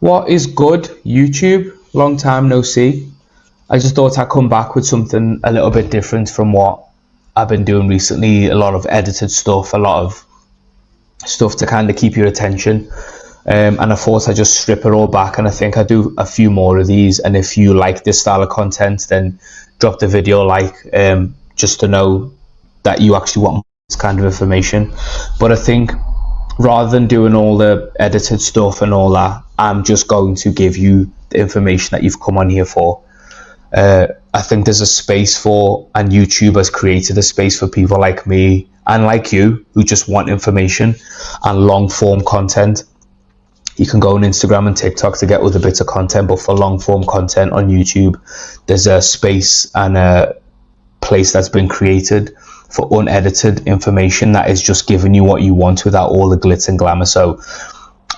What is good, YouTube? Long time no see. I just thought I'd come back with something a little bit different from what I've been doing recently. A lot of edited stuff, a lot of stuff to kind of keep your attention. And I thought I'd just strip it all back, and I think I'll do a few more of these. And if you like this style of content, then drop the video a like, just to know that you actually want this kind of information. But I think rather than doing all the edited stuff and all that, I'm just going to give you the information that you've come on here for. I think there's a space for, and YouTube has created a space for people like me and like you who just want information and long form content. You can go on Instagram and TikTok to get other bits of content, but for long form content on YouTube, there's a space and a place that's been created for unedited information that is just giving you what you want without all the glitz and glamour. So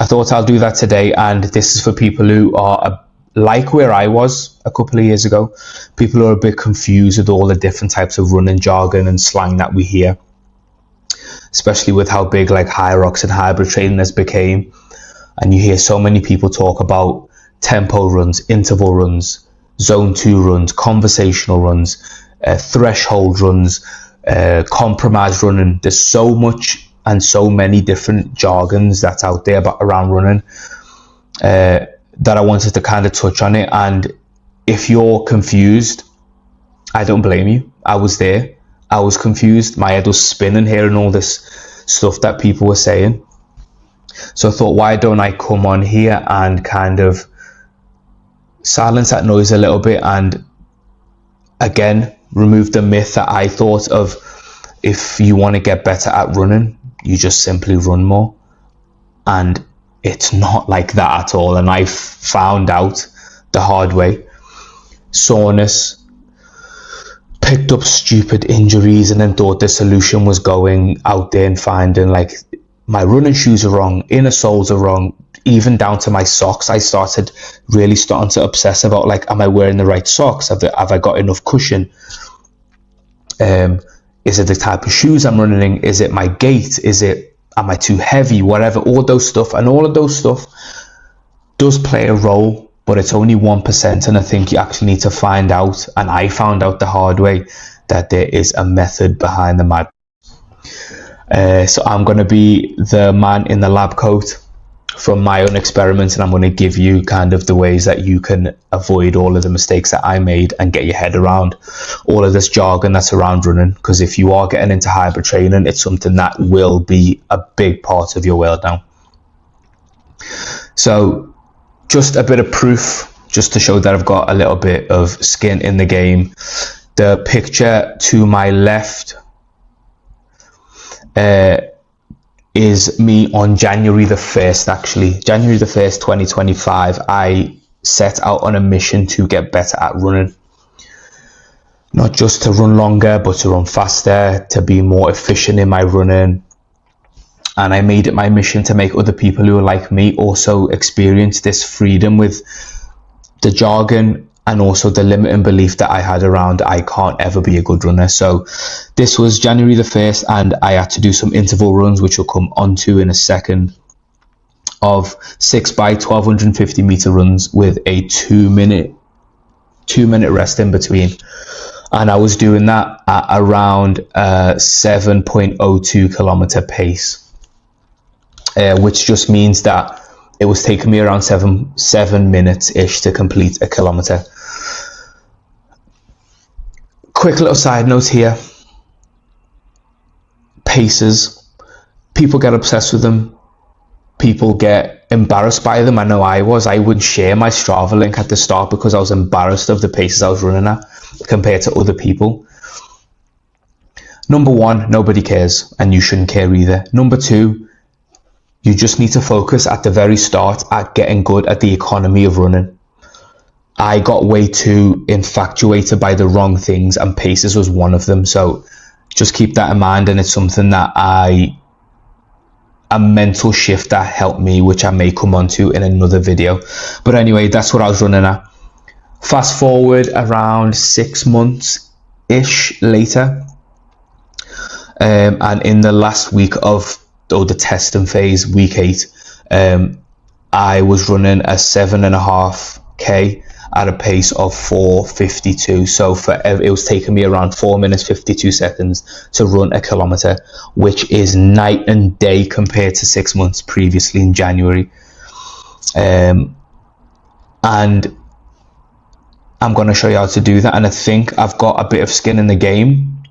I thought I'll do that today, and this is for people who are like where I was a couple of years ago, people who are a bit confused with all the different types of running jargon and slang that we hear, especially with how big like Hyrox and hybrid training has become. And you hear so many people talk about tempo runs, interval runs, zone 2 runs, conversational runs, threshold runs, compromise running. There's so much and so many different jargons that's out there around running, that I wanted to kind of touch on it. And if you're confused, I don't blame you. I was there. I was confused. My head was spinning hearing all this stuff that people were saying. So I thought, why don't I come on here and kind of silence that noise a little bit, and again remove the myth that I thought of. If you want to get better at running, you just simply run more, and it's not like that at all. And I found out the hard way. Soreness, picked up stupid injuries, and then thought the solution was going out there and finding like my running shoes are wrong, inner soles are wrong, even down to my socks. I started really starting to obsess about like, am I wearing the right socks? Have I got enough cushion? Is it the type of shoes I'm running in? Is it my gait? Am I too heavy? Whatever, all those stuff. And all of those stuff does play a role, but it's only 1%. And I think you actually need to find out, and I found out the hard way, that there is a method behind the madness. So I'm going to be the man in the lab coat from my own experiments, and I'm going to give you kind of the ways that you can avoid all of the mistakes that I made and get your head around all of this jargon that's around running. Because if you are getting into hybrid training, it's something that will be a big part of your world now. So just a bit of proof, just to show that I've got a little bit of skin in the game. The picture to my left is me on January the 1st, actually. January the 1st, 2025, I set out on a mission to get better at running. Not just to run longer, but to run faster, to be more efficient in my running. And I made it my mission to make other people who are like me also experience this freedom with the jargon, and also the limiting belief that I had around I can't ever be a good runner. So this was January the 1st, and I had to do some interval runs, which we'll come onto in a second, of 6 by 1250 meter runs with a 2 minute rest in between. And I was doing that at around 7.02 kilometer pace, which just means that it was taking me around 7 minutes ish to complete a kilometer. Quick little side note here. Paces. People get obsessed with them. People get embarrassed by them. I know I was. I wouldn't share my Strava link at the start because I was embarrassed of the paces I was running at compared to other people. Number one, nobody cares, and you shouldn't care either. Number two, you just need to focus at the very start at getting good at the economy of running. I got way too infatuated by the wrong things, and paces was one of them. So just keep that in mind, and it's something that a mental shift that helped me, which I may come on to in another video. But anyway, that's what I was running at. Fast forward around 6 months ish later, and in the last week of the testing phase, week 8, I was running a 7.5k at a pace of 4:52. So it was taking me around 4 minutes 52 seconds to run a kilometer, which is night and day compared to 6 months previously in January. And I'm going to show you how to do that, and I think I've got a bit of skin in the game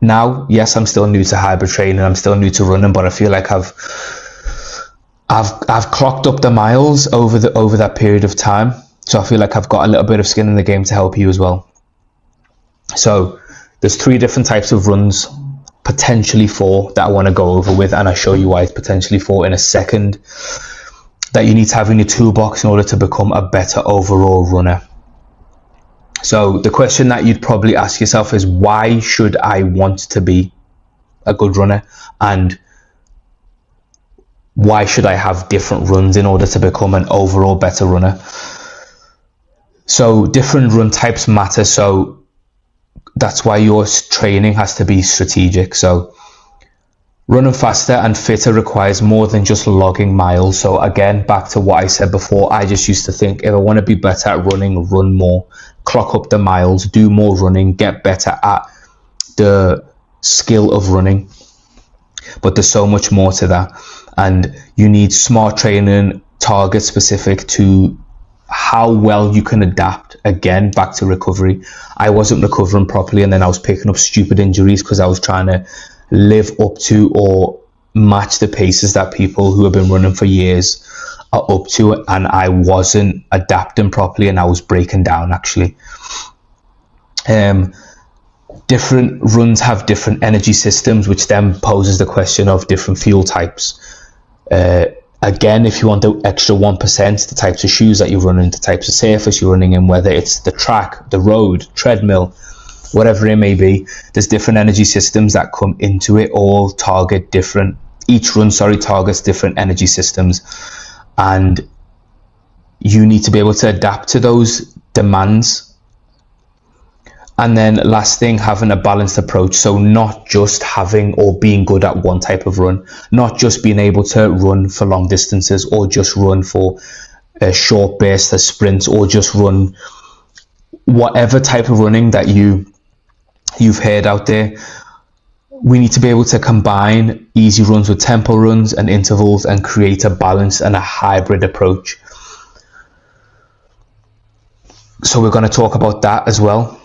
now. Yes, I'm still new to hybrid training, I'm still new to running, but I feel like I've clocked up the miles over that period of time. So I feel like I've got a little bit of skin in the game to help you as well. So there's 3 different types of runs, potentially 4, that I want to go over with, and I'll show you why it's potentially 4 in a second, that you need to have in your toolbox in order to become a better overall runner. So the question that you'd probably ask yourself is, why should I want to be a good runner, and why should I have different runs in order to become an overall better runner? So different run types matter, so that's why your training has to be strategic. So running faster and fitter requires more than just logging miles. So again, back to what I said before, I just used to think, if I want to be better at running, run more, clock up the miles, do more running, get better at the skill of running. But there's so much more to that, and you need smart training, target specific to how well you can adapt. Again, back to recovery. I wasn't recovering properly, and then I was picking up stupid injuries because I was trying to live up to or match the paces that people who have been running for years are up to, and I wasn't adapting properly, and I was breaking down actually. Different runs have different energy systems, which then poses the question of different fuel types. Again, if you want the extra 1%, the types of shoes that you're running, the types of surface you're running in, whether it's the track, the road, treadmill, whatever it may be, there's different energy systems that come into it. Each run targets different energy systems, and you need to be able to adapt to those demands. And then last thing, having a balanced approach. So not just having or being good at one type of run, not just being able to run for long distances, or just run for a short burst, a sprint, or just run whatever type of running that you've heard out there. We need to be able to combine easy runs with tempo runs and intervals, and create a balance and a hybrid approach. So we're going to talk about that as well.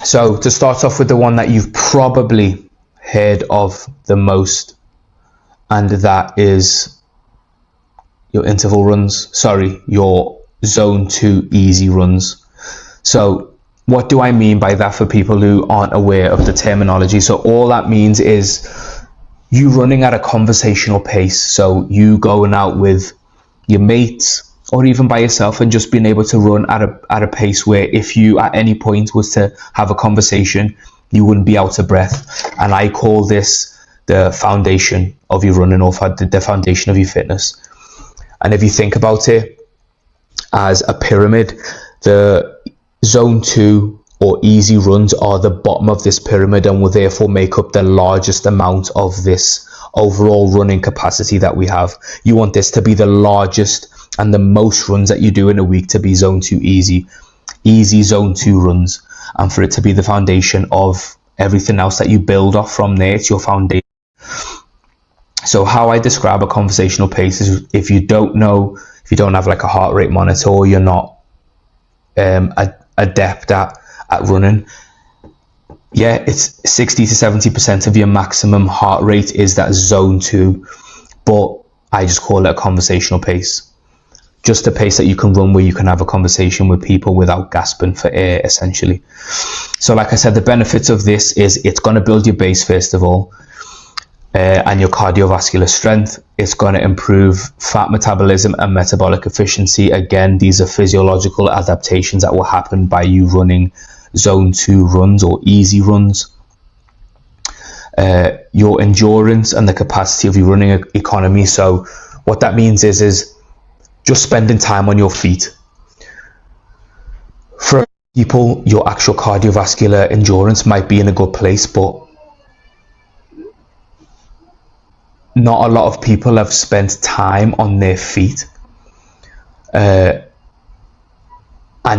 So to start off with the one that you've probably heard of the most, and that is your interval runs, your zone 2 easy runs. So what do I mean by that for people who aren't aware of the terminology? So all that means is you running at a conversational pace. So you going out with your mates, or even by yourself, and just being able to run at a pace where if you at any point was to have a conversation, you wouldn't be out of breath. And I call this the foundation of your running, or the foundation of your fitness. And if you think about it as a pyramid, the zone 2 or easy runs are the bottom of this pyramid, and will therefore make up the largest amount of this overall running capacity that we have. You want this to be the largest and the most runs that you do in a week to be zone 2 easy zone 2 runs, and for it to be the foundation of everything else that you build off from there. It's your foundation. So how I describe a conversational pace is, if you don't have like a heart rate monitor, or you're not adept at running, it's 60 to 70% of your maximum heart rate is that zone 2, but I just call it a conversational pace. Just a pace that you can run where you can have a conversation with people without gasping for air, essentially. So like I said, the benefits of this is it's going to build your base first of all, and your cardiovascular strength. It's going to improve fat metabolism and metabolic efficiency. Again, these are physiological adaptations that will happen by you running zone 2 runs or easy runs. Your endurance and the capacity of your running economy. So what that means is just spending time on your feet. For people, your actual cardiovascular endurance might be in a good place, but not a lot of people have spent time on their feet and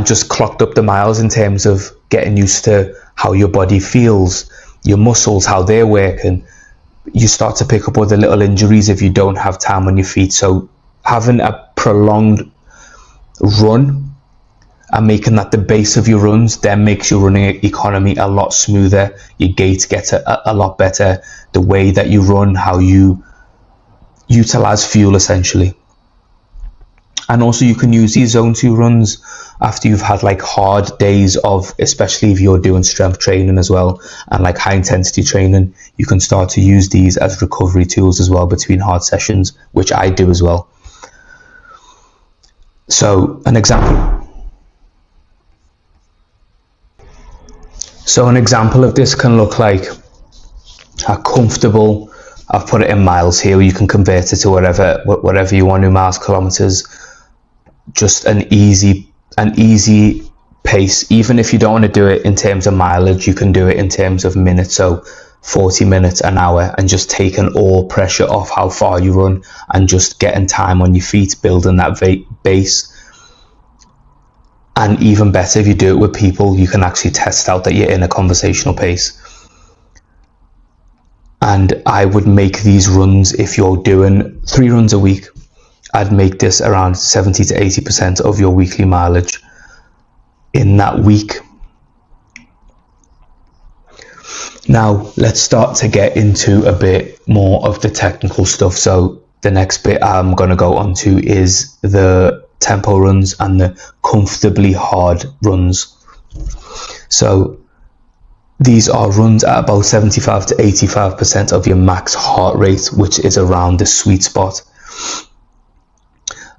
just clocked up the miles in terms of getting used to how your body feels, your muscles, how they're working. You start to pick up other little injuries if you don't have time on your feet. So having a prolonged run and making that the base of your runs then makes your running economy a lot smoother. Your gait gets a lot better. The way that you run, how you utilize fuel essentially. And also you can use these zone 2 runs after you've had like hard days of, especially if you're doing strength training as well and like high intensity training, you can start to use these as recovery tools as well between hard sessions, which I do as well. So an example of this can look like a comfortable, I've put it in miles here, you can convert it to whatever you want to, miles, kilometers, just an easy pace. Even if you don't want to do it in terms of mileage, you can do it in terms of minutes, so 40 minutes, an hour, and just taking all pressure off how far you run and just getting time on your feet, building that base. And even better, if you do it with people, you can actually test out that you're in a conversational pace. And I would make these runs, if you're doing 3 runs a week, I'd make this around 70 to 80% of your weekly mileage in that week. Now let's start to get into a bit more of the technical stuff. So the next bit I'm going to go on to is the tempo runs and the comfortably hard runs. So these are runs at about 75 to 85% of your max heart rate, which is around the sweet spot.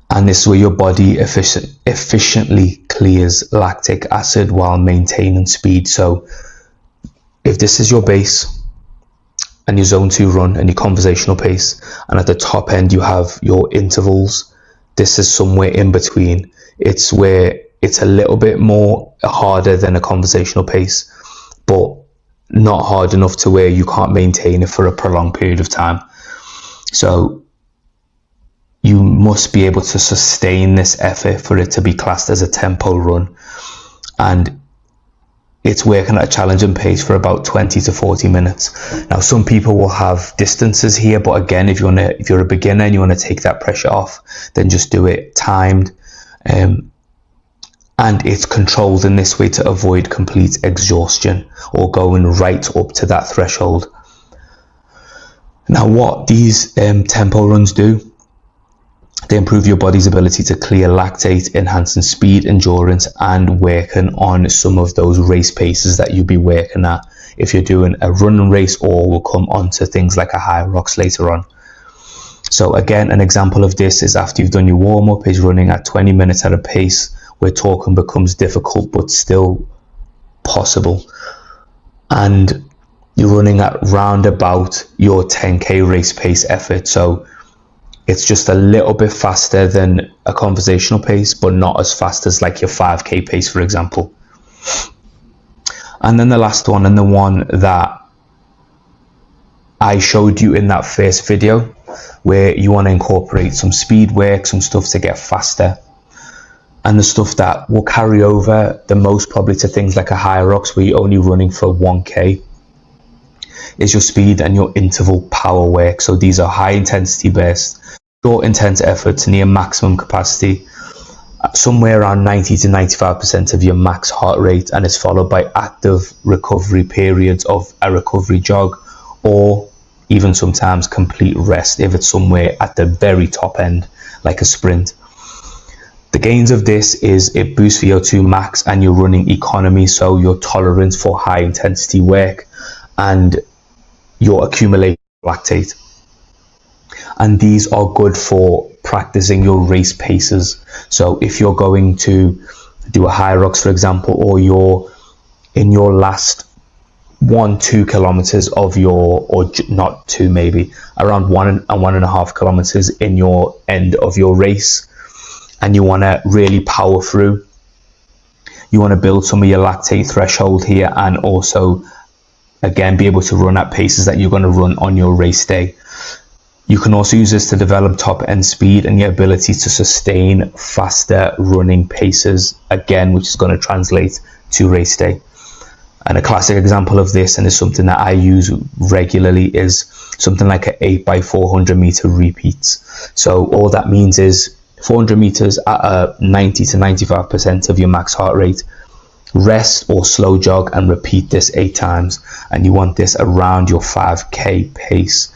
And this is where your body efficiently clears lactic acid while maintaining speed. So if this is your base and your zone 2 run and your conversational pace, and at the top end you have your intervals, this is somewhere in between. It's where it's a little bit more harder than a conversational pace, but not hard enough to where you can't maintain it for a prolonged period of time. So you must be able to sustain this effort for it to be classed as a tempo run. And it's working at a challenging pace for about 20 to 40 minutes. Now, some people will have distances here, but again, if you're a beginner and you want to take that pressure off, then just do it timed. And it's controlled in this way to avoid complete exhaustion or going right up to that threshold. Now, what these tempo runs do, they improve your body's ability to clear lactate, enhancing speed, endurance, and working on some of those race paces that you'll be working at if you're doing a running race, or we'll come on to things like a HYROX later on. So again, an example of this is after you've done your warm-up, is running at 20 minutes at a pace where talking becomes difficult but still possible. And you're running at round about your 10k race pace effort. So it's just a little bit faster than a conversational pace, but not as fast as like your 5k pace, for example. And then the last one, and the one that I showed you in that first video, where you want to incorporate some speed work, some stuff to get faster, and the stuff that will carry over the most probably to things like a HYROX where you're only running for 1k, is your speed and your interval power work. So these are high intensity bursts, short intense efforts near maximum capacity, somewhere around 90 to 95% of your max heart rate, and is followed by active recovery periods of a recovery jog, or even sometimes complete rest if it's somewhere at the very top end like a sprint. The gains of this is it boosts VO2 max and your running economy, so your tolerance for high intensity work and your accumulated lactate. And these are good for practicing your race paces. So if you're going to do a HYROX, for example, or you're in your last 1-2 kilometers of your, or not two, maybe around 1.5 kilometers in your end of your race, and you want to really power through, you want to build some of your lactate threshold here, and also again be able to run at paces that you're going to run on your race day. You can also use this to develop top end speed and your ability to sustain faster running paces, again, which is going to translate to race day. And a classic example of this, and is something that I use regularly, is something like an 8x400 meter repeats. So all that means is 400 meters at a 90 to 95% of your max heart rate. Rest or slow jog and repeat this 8 times. And you want this around your 5k pace.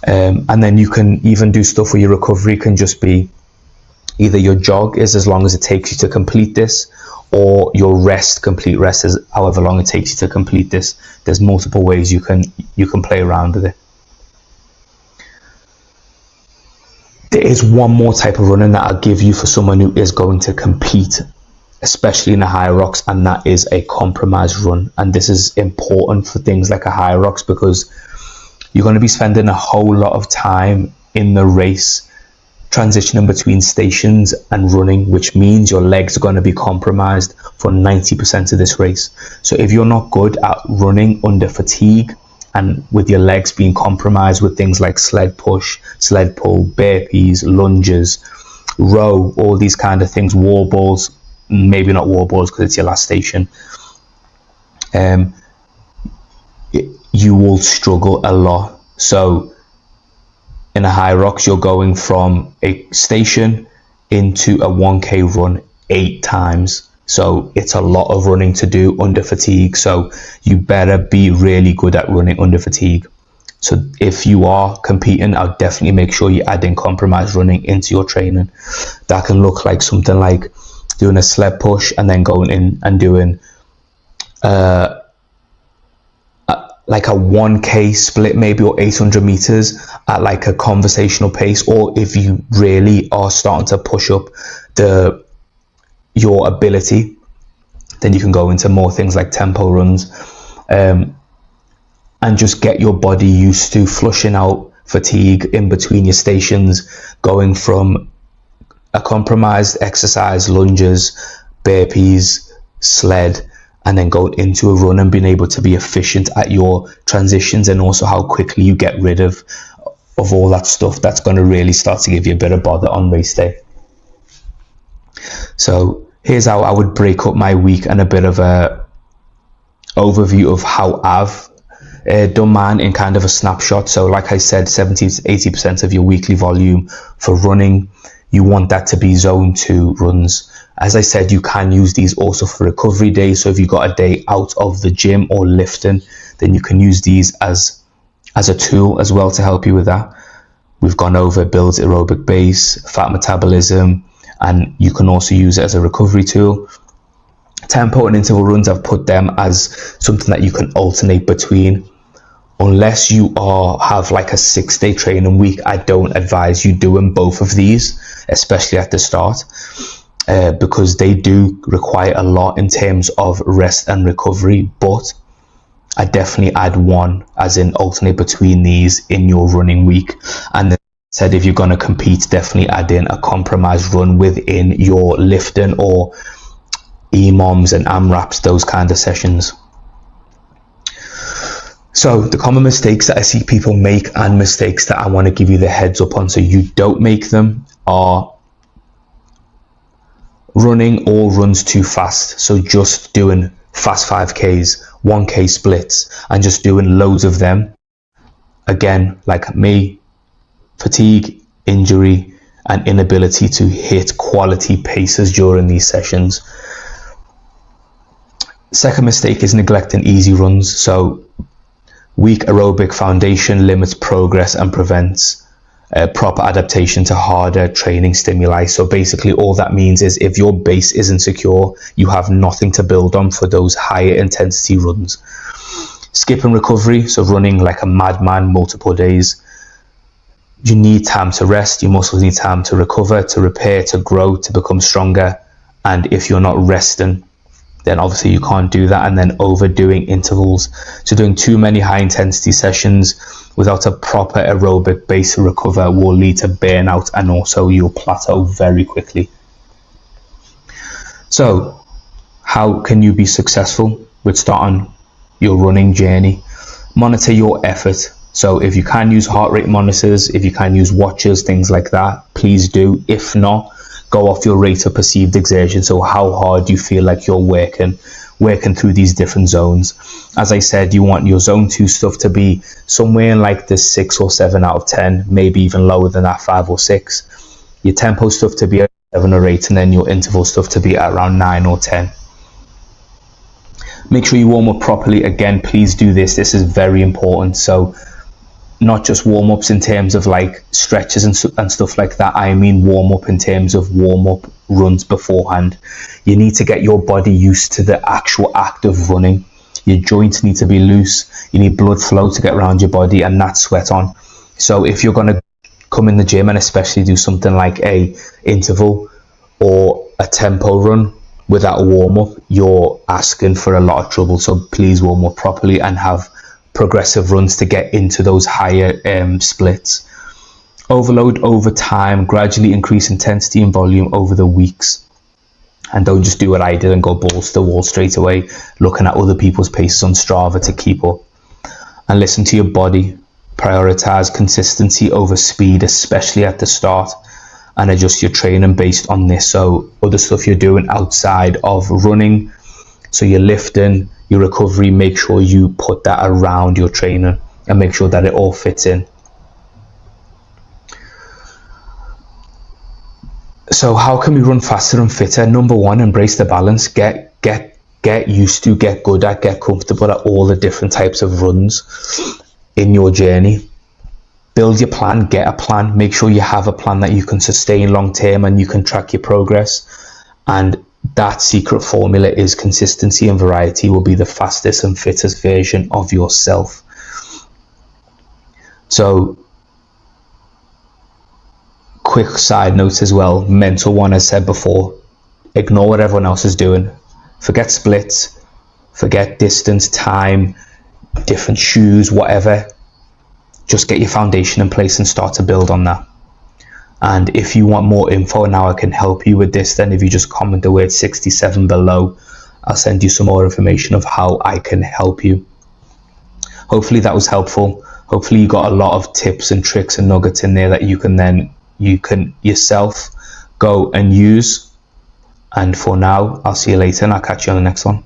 And then you can even do stuff where your recovery can just be either your jog is as long as it takes you to complete this, or your complete rest is however long it takes you to complete this. There's multiple ways you can play around with it. There is one more type of running that I'll give you for someone who is going to compete, especially in the Hyrox, and that is a compromised run. And this is important for things like a Hyrox because you're going to be spending a whole lot of time in the race transitioning between stations and running, which means your legs are going to be compromised for 90% of this race. So if you're not good at running under fatigue and with your legs being compromised with things like sled push, sled pull, burpees, lunges, row, all these kind of things, wall balls, maybe not wall balls because it's your last station, you will struggle a lot. So in a Hyrox, you're going from a station into a 1k run 8 times. So it's a lot of running to do under fatigue. So you better be really good at running under fatigue. So if you are competing, I'll definitely make sure you add in compromised running into your training. That can look like something like doing a sled push and then going in and doing like a 1k split maybe, or 800 meters at like a conversational pace. Or if you really are starting to push up your ability, then you can go into more things like tempo runs, and just get your body used to flushing out fatigue in between your stations, going from a compromised exercise, lunges, burpees, sled, and then going into a run and being able to be efficient at your transitions, and also how quickly you get rid of all that stuff that's going to really start to give you a bit of bother on race day. So here's how I would break up my week and a bit of a overview of how I've done mine in kind of a snapshot. So like I said, 70 to 80% of your weekly volume for running, you want that to be zone 2 runs. As I said, you can use these also for recovery days. So if you got a day out of the gym or lifting, then you can use these as a tool as well to help you with that. We've gone over builds aerobic base, fat metabolism, and you can also use it as a recovery tool. Tempo and interval runs, I've put them as something that you can alternate between. Unless you have like a 6-day training week, I don't advise you doing both of these, especially at the start. Because they do require a lot in terms of rest and recovery, but I definitely add one, as in alternate between these in your running week. And then said, if you're going to compete, definitely add in a compromised run within your lifting or EMOMs and AMRAPs, those kind of sessions. So the common mistakes that I see people make, and mistakes that I want to give you the heads up on so you don't make them, are running all runs too fast. So just doing fast 5Ks, 1K splits, and just doing loads of them. Again, like me, fatigue, injury, and inability to hit quality paces during these sessions. Second mistake is neglecting easy runs. So weak aerobic foundation limits progress and prevents proper adaptation to harder training stimuli. So basically all that means is if your base isn't secure, you have nothing to build on for those higher intensity runs. Skipping recovery, so running like a madman multiple days. You need time to rest, your muscles need time to recover, to repair, to grow, to become stronger. And if you're not resting, then obviously you can't do that. And then overdoing intervals, so doing too many high intensity sessions without a proper aerobic base to recover will lead to burnout, and also you'll plateau very quickly. So how can you be successful with starting your running journey? Monitor your effort. So if you can use heart rate monitors, if you can use watches, things like that, please do. If not, go off your rate of perceived exertion. So how hard you feel like you're working through these different zones. As I said, you want your zone 2 stuff to be somewhere in like the 6 or 7 out of 10, maybe even lower than that, 5 or 6. Your tempo stuff to be at 7 or 8, and then your interval stuff to be at around 9 or 10. Make sure you warm up properly. Again, please do this. This is very important. So not just warm-ups in terms of like stretches and stuff like that. I mean warm-up in terms of warm-up runs beforehand. You need to get your body used to the actual act of running. Your joints need to be loose. You need blood flow to get around your body and not sweat on. So if you're going to come in the gym and especially do something like a interval or a tempo run without a warm-up, you're asking for a lot of trouble. So please warm up properly and have progressive runs to get into those higher splits. Overload over time, gradually increase intensity and volume over the weeks, and don't just do what I did and go balls to the wall straight away, looking at other people's paces on Strava to keep up. And listen to your body. Prioritize consistency over speed, especially at the start, and adjust your training based on this. So other stuff you're doing outside of running, so you're lifting, your recovery, make sure you put that around your training and make sure that it all fits in. So how can we run faster and fitter? Number one, embrace the balance. Get used to, get good at, get comfortable at all the different types of runs in your journey. Build your plan, get a plan. Make sure you have a plan that you can sustain long term and you can track your progress. And that secret formula is consistency, and variety will be the fastest and fittest version of yourself. So quick side notes as well, mental one, as said before, ignore what everyone else is doing. Forget splits, forget distance, time, different shoes, whatever. Just get your foundation in place and start to build on that. And if you want more info, now I can help you with this, then if you just comment the word 67 below, I'll send you some more information of how I can help you. Hopefully that was helpful. Hopefully you got a lot of tips and tricks and nuggets in there that you can yourself go and use. And for now, I'll see you later and I'll catch you on the next one.